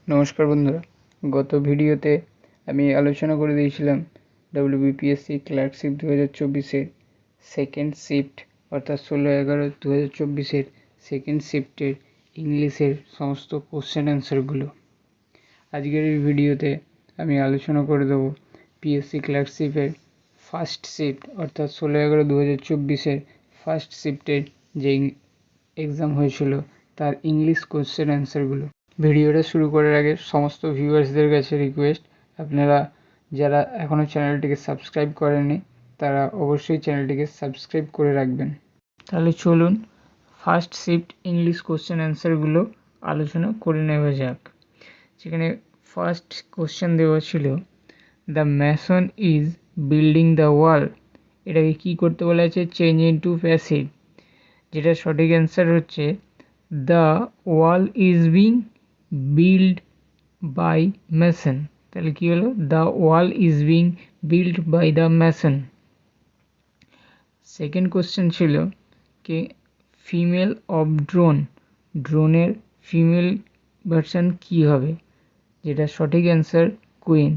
নমস্কার বন্ধুরা, গত ভিডিওতে আমি আলোচনা করে দিয়েছিলাম WBPSC ক্লার্কশিপ 2024-এর সেকেন্ড শিফট অর্থাৎ 16/11/2024-এর সেকেন্ড শিফটের ইংলিশের সমস্ত কোশ্চেন অ্যান্সারগুলো। আজকের এই ভিডিওতে আমি আলোচনা করে দেবো পিএসসি ক্লার্কশিপের ফার্স্ট শিফট অর্থাৎ 16/11/2024-এর ফার্স্ট শিফটের যে এক্সাম হয়েছিল তার ইংলিশ কোশ্চেন অ্যান্সারগুলো। ভিডিওটা শুরু করার আগে সমস্ত ভিউয়ার্সদের কাছে রিকোয়েস্ট, আপনারা যারা এখনও চ্যানেলটিকে সাবস্ক্রাইব করেননি তারা অবশ্যই চ্যানেলটিকে সাবস্ক্রাইব করে রাখবেন। তাহলে চলুন ফার্স্ট শিফট ইংলিশ কোশ্চেন অ্যান্সারগুলো আলোচনা করে নেওয়া যাক। যেখানে ফার্স্ট কোশ্চেন দেওয়া ছিল, the mason is building the wall. এটাকে কী করতে বলা আছে? Change into passive. যেটা সঠিক অ্যান্সার হচ্ছে the wall is being build by mason. তাহলে কী হলো? The wall is being build by the mason. Second question ছিল কি ফিমেল অফ ড্রোন, ড্রোনের ফিমেল ভার্সন কী হবে? যেটা সঠিক অ্যান্সার কুইন।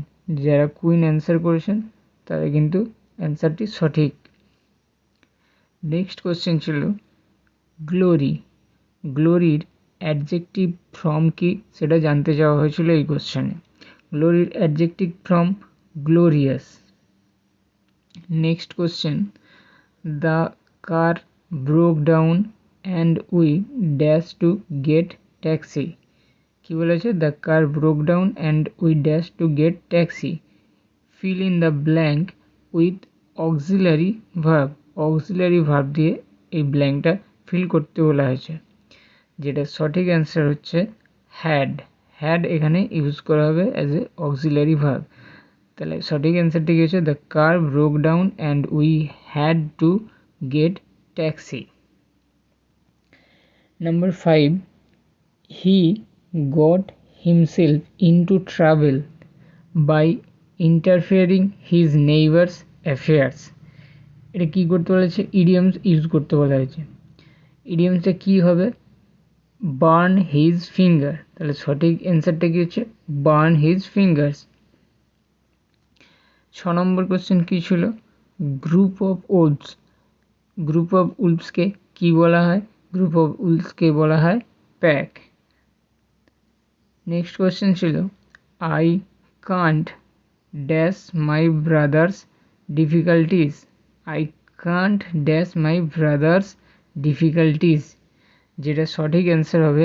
যারা কুইন অ্যান্সার করেছেন তারা কিন্তু অ্যান্সারটি সঠিক। নেক্সট কোশ্চেন ছিল গ্লোরি, গ্লোরির অ্যাডজেক্টিভ ফর্ম কি সেটা জানতে চাওয়া হয়েছিল এই কোশ্চেনে। গ্লোরির adjective form glorious. Next question, the car broke down and we dash to get taxi. কী বলেছে? The car broke down and we dash to get taxi. Fill in the blank with auxiliary verb. Auxiliary verb দিয়ে এই ব্ল্যাঙ্কটা feel করতে বলা হয়েছে। যেটা সঠিক answer হচ্ছে হ্যাড। হ্যাড এখানে ইউজ করা হবে অ্যাজ এ অক্সিলারি ভার্ব। তাহলে সঠিক অ্যান্সারটি কী হচ্ছে? The car broke down and we had to get taxi. Number 5, he got himself into travel by interfering his neighbours affairs. এটা কী করতে বলেছে? ইডিয়ামস ইউজ করতে বলা হয়েছে। ইডিয়ামসটা কী হবে? Burn his finger. তাহলে সঠিক অ্যান্সারটা কী হচ্ছে? Burn his fingers. 6 number question কী ছিল? Group of wolves. Group of উলভসকে কী বলা হয়? গ্রুপ অফ উলভসকে বলা হয় প্যাক। নেক্সট কোশ্চেন ছিল I can't dash my brothers difficulties. I can't dash my brothers difficulties. যেটা সঠিক অ্যান্সার হবে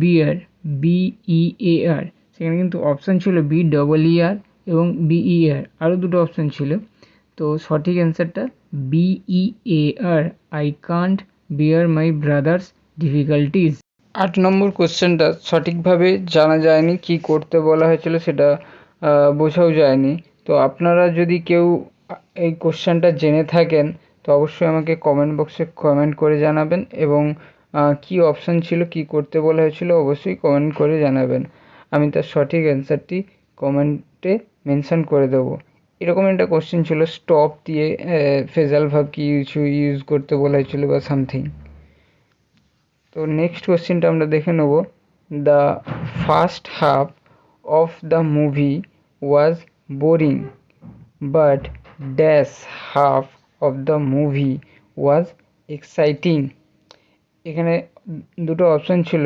বিয়ার, BEAR। সেখানে কিন্তু অপশান ছিল BEER এবং BER, আরও দুটো অপশান ছিল। তো সঠিক অ্যান্সারটা BEAR, I can't bear my brothers difficulties. 8 নম্বর কোশ্চেনটা সঠিকভাবে জানা যায়নি, কি করতে বলা হয়েছিল সেটা বোঝাও যায়নি। তো আপনারা যদি কেউ এই কোশ্চেনটা জেনে থাকেন তো অবশ্যই আমাকে কমেন্ট বক্সে কমেন্ট করে জানাবেন, এবং কি অপশান ছিল, কি করতে বলা হয়েছিল অবশ্যই কমেন্ট করে জানাবেন। আমি তার সঠিক অ্যান্সারটি কমেন্টে মেনশন করে দেবো। এরকম একটা কোশ্চেন ছিল, স্টপ দিয়ে ফ্রেজাল ভার্ব কি ইউজ করতে বলা হয়েছিল বা সামথিং। তো নেক্সট কোশ্চেনটা আমরা দেখে নেব। The first half of the movie was boring but dash half of the movie was exciting. এখানে দুটো অপশান ছিল,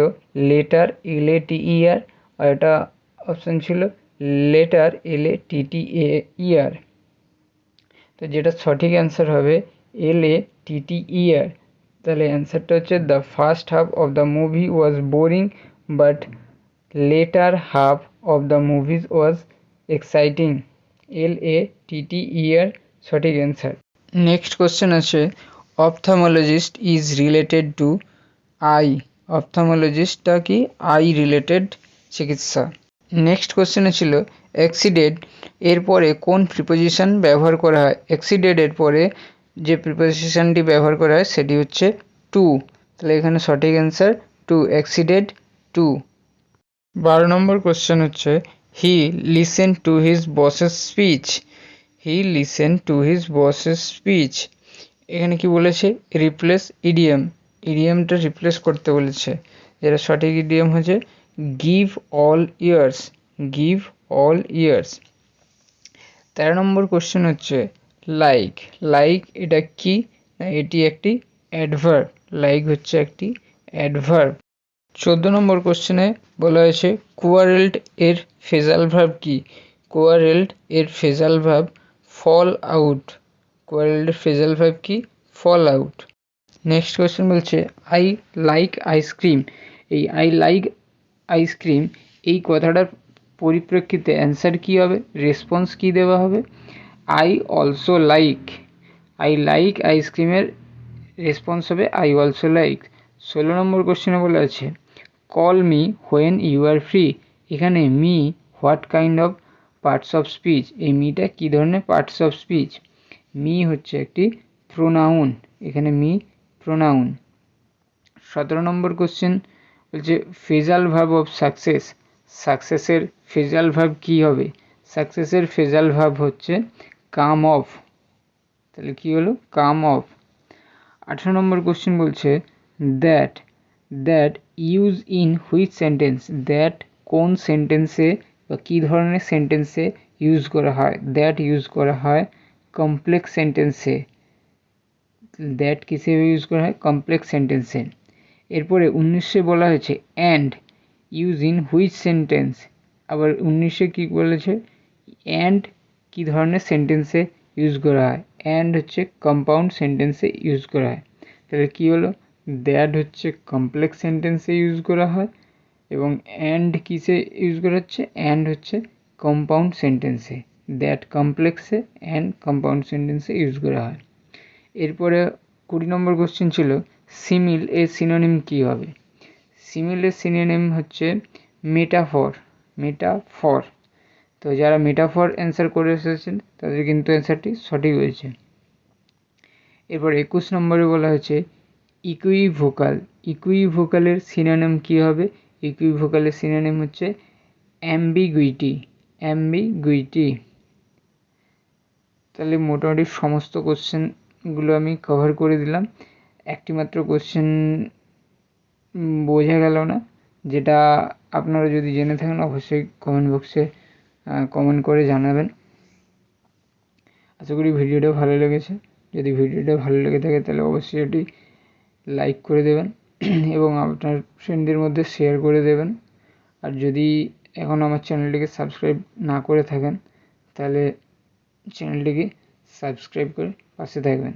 লেটার LATER আর একটা অপশান ছিল লেটার LATTER। তো যেটা সঠিক অ্যান্সার হবে LATTER। তাহলে অ্যান্সারটা হচ্ছে the first half of the movie was boring but later half of the movies was exciting. LATTER সঠিক অ্যান্সার। নেক্সট কোশ্চেন আছে ophthalmologist is related to I. অপথ্যালমোলজিস্টটা কি? আই রিলেটেড চিকিৎসা। নেক্সট কোশ্চেনে ছিল অ্যাক্সিডেড এর পরে কোন প্রিপোজিশন ব্যবহার করা হয়? অ্যাক্সিডেড এর পরে যে প্রিপোজিশনটি ব্যবহার করা হয় সেটি হচ্ছে টু। তাহলে এখানে সঠিক অ্যান্সার টু, অ্যাক্সিডেড টু। 12 নম্বর কোশ্চেন হচ্ছে হি listen to his buses speech. He listen to his buses speech. এখানে কি বলেছে? Replace idiom. ইডিয়ামটা রিপ্লেস করতে বলেছে, যেটা সঠিক ইডিয়াম হচ্ছে give all years, give all years. 13 নম্বর কোশ্চেন হচ্ছে লাইক, লাইক এটা কি? এটি একটি অ্যাডভার্ব, লাইক হচ্ছে একটি অ্যাডভার্ব। 14 নম্বর কোশ্চেনে বলা হয়েছে কোয়ারেল্ট এর ফ্রেজাল ভার্ব কি? কোয়ারেল্ট এর phrasal verb fall out, quarrelled এর ফ্রেজাল ভার্ব কি? Fall out. নেক্সট কোশ্চেন বলছে আই লাইক আইসক্রিম, এই আই লাইক আইসক্রিম এই কথাটার পরিপ্রেক্ষিতে অ্যান্সার কী হবে, রেসপন্স কী দেওয়া হবে? I also like, I like আইসক্রিমের রেসপন্স হবে আই অলসো লাইক। 16 নম্বর কোশ্চেনে বলা আছে call me when you are free, এখানে me what kind of parts of speech, এই মিটা কী ধরনের পার্টস অফ স্পিচ? মি হচ্ছে একটি প্রোনাউন, এখানে মি প্রোনাউন। 17 নম্বর কোশ্চেন বলছে ফ্রেজাল ভার্ব অফ সাকসেস, সাকসেসের ফ্রেজাল ভার্ব কী হবে? সাকসেসের ফ্রেজাল ভার্ব হচ্ছে কাম অফ, তাহলে কী হলো? কাম অফ। 18 নম্বর কোশ্চেন বলছে that, that use in which sentence, that কোন সেন্টেন্সে বা কী ধরনের সেন্টেন্সে ইউজ করা হয়? দ্যাট ইউজ করা হয় কমপ্লেক্স সেন্টেন্সে, দ্যাট কিসে ইউজ করা হয়? কমপ্লেক্স সেন্টেন্সে। এরপরে 19 বলা হয়েছে and use in which sentence, আবার 19 কী বলেছে? অ্যান্ড কী ধরনের সেন্টেন্সে ইউজ করা হয়? অ্যান্ড হচ্ছে কম্পাউন্ড সেন্টেন্সে ইউজ করা হয়, তাহলে কী হলো? দ্যাট হচ্ছে কমপ্লেক্স সেন্টেন্সে ইউজ করা হয় এবং অ্যান্ড কিসে ইউজ করা হচ্ছে? অ্যান্ড হচ্ছে কম্পাউন্ড সেন্টেন্সে, দ্যাট কমপ্লেক্সে অ্যান্ড কম্পাউন্ড সেন্টেন্সে ইউজ করা হয়। এরপরে 20 নম্বর কোশ্চেন ছিল সিমিল এর সিনোনিম কী হবে? সিমিল এর সিনোনিম হচ্ছে মেটাফর, মেটাফর। তো যারা মেটাফর অ্যান্সার করে এসেছেন তাদের কিন্তু অ্যান্সারটি সঠিক হয়েছে। এরপর 21 নম্বরে বলা হয়েছে ইকুইভোকাল, ইকুইভোকালের সিনোনিম কী হবে? ইকুইভোকালের সিনোনিম হচ্ছে অ্যাম্বিগুইটি, অ্যাম্বিগুইটি। তাহলে মোটামুটি সমস্ত কোশ্চেনগুলো আমি কভার করে দিলাম। একটি মাত্র কোশ্চেন বোঝা গেল না, যেটা আপনারা যদি জেনে থাকেন অবশ্যই কমেন্ট বক্সে কমেন্ট করে জানাবেন। আশা করি ভিডিওটা ভালো লেগেছে, যদি ভিডিওটা ভালো লেগে থাকে তাহলে অবশ্যই এটি লাইক করে দেবেন এবং আপনার ফ্রেন্ডদের মধ্যে শেয়ার করে দেবেন। আর যদি এখন আমার চ্যানেলটিকে সাবস্ক্রাইব না করে থাকেন তাহলে চ্যানেলটিকে সাবস্ক্রাইব করে পাশে থাকবেন।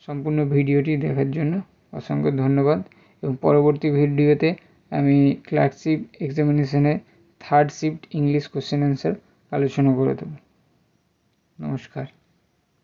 সম্পূর্ণ ভিডিওটি দেখার জন্য অসংখ্য ধন্যবাদ এবং পরবর্তী ভিডিওতে আমি ক্লার্কশিপ এক্সামিনেশনের 3rd shift English question answer আলোচনা করে দেবো। নমস্কার।